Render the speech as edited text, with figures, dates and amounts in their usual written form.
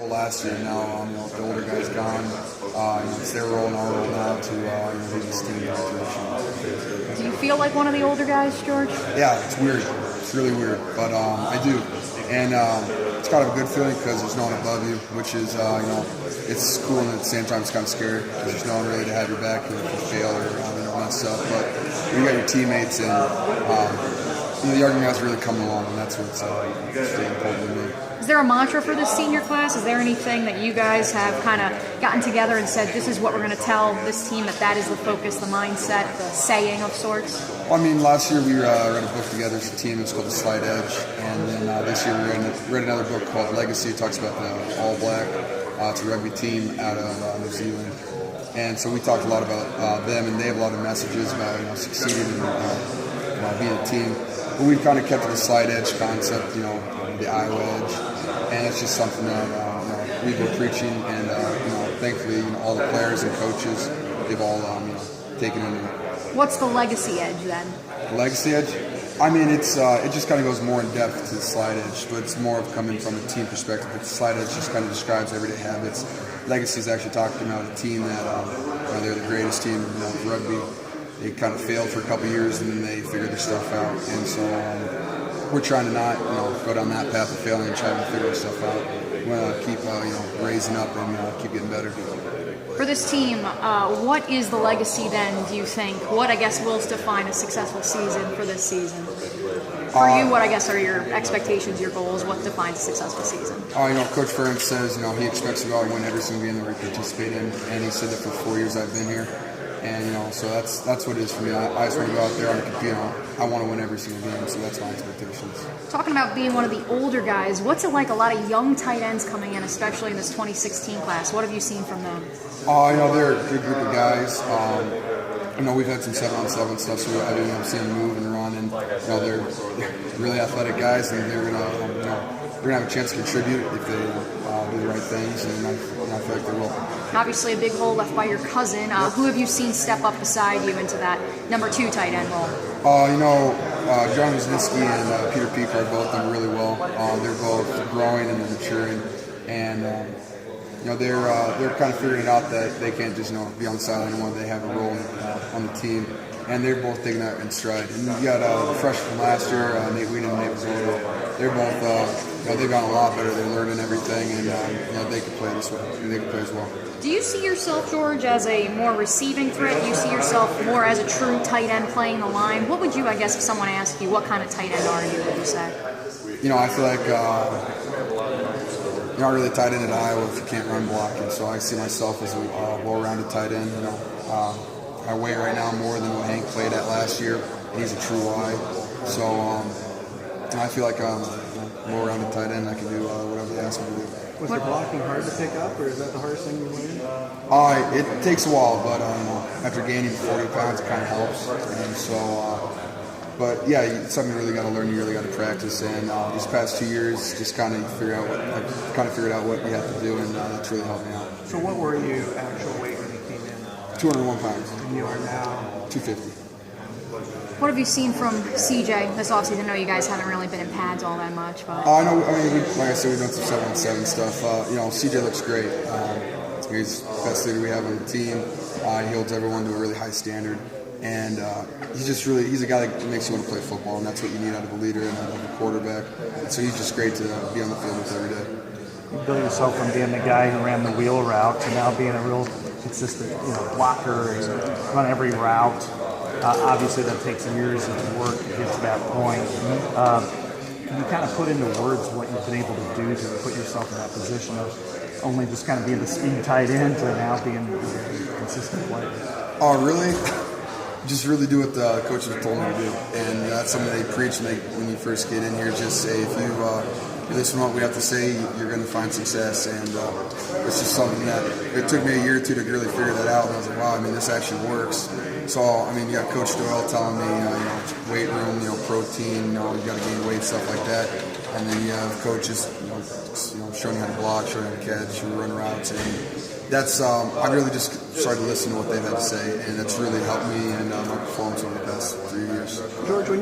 Last year, now the older guys gone. It's their role and our role now to lead this team in that direction. Do you feel like one of the older guys, George? Yeah, it's weird. It's really weird, but I do, and it's kind of a good feeling because there's no one above you, which is it's cool and at the same time it's kind of scary because there's no one really to have your back if you fail or mess up. But you got your teammates and the younger guys really coming along, and that's what's really important to me. Is there a mantra for this senior class? Is there anything that you guys have kind of gotten together and said, this is what we're going to tell this team, that is the focus, the mindset, the saying of sorts? Well, last year we read a book together as a team. It's called The Slight Edge. And then this year we read another book called Legacy. It talks about the All Black. It's a rugby team out of New Zealand. And so we talked a lot about them, and they have a lot of messages about succeeding and being a team. But we've kind of kept to the slight edge concept, the Iowa edge, and it's just something that we've been preaching, and thankfully all the players and coaches, they've all taken into it. What's the legacy edge then? The legacy edge? It just kind of goes more in depth to the slide edge, but it's more of coming from a team perspective. But the slide edge just kind of describes everyday habits. Legacy is actually talking about a team that they're the greatest team in rugby. They kind of failed for a couple years and then they figured their stuff out. And so we're trying to not go down that path of failing and trying to figure our stuff out. We want to keep raising up and keep getting better. For this team, what is the legacy then, do you think? What, I guess, will define a successful season for this season? For you, what, I guess, are your expectations, your goals? What defines a successful season? Coach Ferentz says, he expects to go out and win every single game that we participate in. And he said that for 4 years I've been here. And, so that's what it is for me. I just want to go out there and compete. I want to win every single game, so that's my expectations. Talking about being one of the older guys, what's it like a lot of young tight ends coming in, especially in this 2016 class? What have you seen from them? They're a good group of guys. We've had some 7-on-7 stuff, so I've been seeing them move and run, and they're really athletic guys, and they're gonna have a chance to contribute if they do the right things, and I feel like they will. Obviously, a big hole left by your cousin. Who have you seen step up beside you into that number 2 tight end role? John Wisniewski and Peter Peak are both done really well. They're both growing and they're maturing, and they're kind of figuring it out that they can't just be on the sideline anymore. They have a role on the team, and they're both taking that in stride. And you got the freshman from last year, Nate Whedon and Nate Mazzolo. They're both they've gotten a lot better. They're learning everything, and they can play this way. They can play as well. Do you see yourself, George, as a more receiving threat? Do you see yourself more as a true tight end playing the line? What would you, I guess, if someone asked you, what kind of tight end are you, would you say? I feel like you're not really tight end at Iowa if you can't run blocking. So I see myself as a well-rounded tight end. I weigh right now more than what Hank played at last year, and he's a true Y. So I feel like I'm a well-rounded tight end. I can do whatever they ask me to do. Was the blocking hard to pick up, or is that the hardest thing you learned? It takes a while, but after gaining 40 pounds, it kind of helps. And so, but yeah, it's something you really got to learn. You really got to practice. And these past 2 years, just kind of figured out what you have to do, and that's really helped me out. So, what were you actual weight when you came in? 201 pounds. And you are now 250. What have you seen from CJ this offseason? I know you guys haven't really been in pads all that much, but like I said, we've done some 7-on-7 stuff. CJ looks great. He's the best leader we have on the team. He holds everyone to a really high standard, and he's a guy that makes you want to play football, and that's what you need out of a leader and out of a quarterback. And so he's just great to be on the field with every day. You built yourself from being the guy who ran the wheel route to now being a real consistent, blocker and run every route. Obviously, that takes years of work to get to that point. Can you kind of put into words what you've been able to do to put yourself in that position of only just kind of being the speed tight end to now being a consistent player? Oh, really? Just really do what the coaches have told me to do. And that's something they preach when you first get in here. Just say, if you listen to what we have to say, you're going to find success. And it's just something that it took me a year or two to really figure that out. And I was like, wow, this actually works. So, you got Coach Doyle telling me, weight room, protein, you got to gain weight, stuff like that. And then you have coaches, showing you how to block, showing you how to catch, run routes. And that's, I really just started to listen to what they had to say. And that's really helped me in my performance over the past 3 years. George,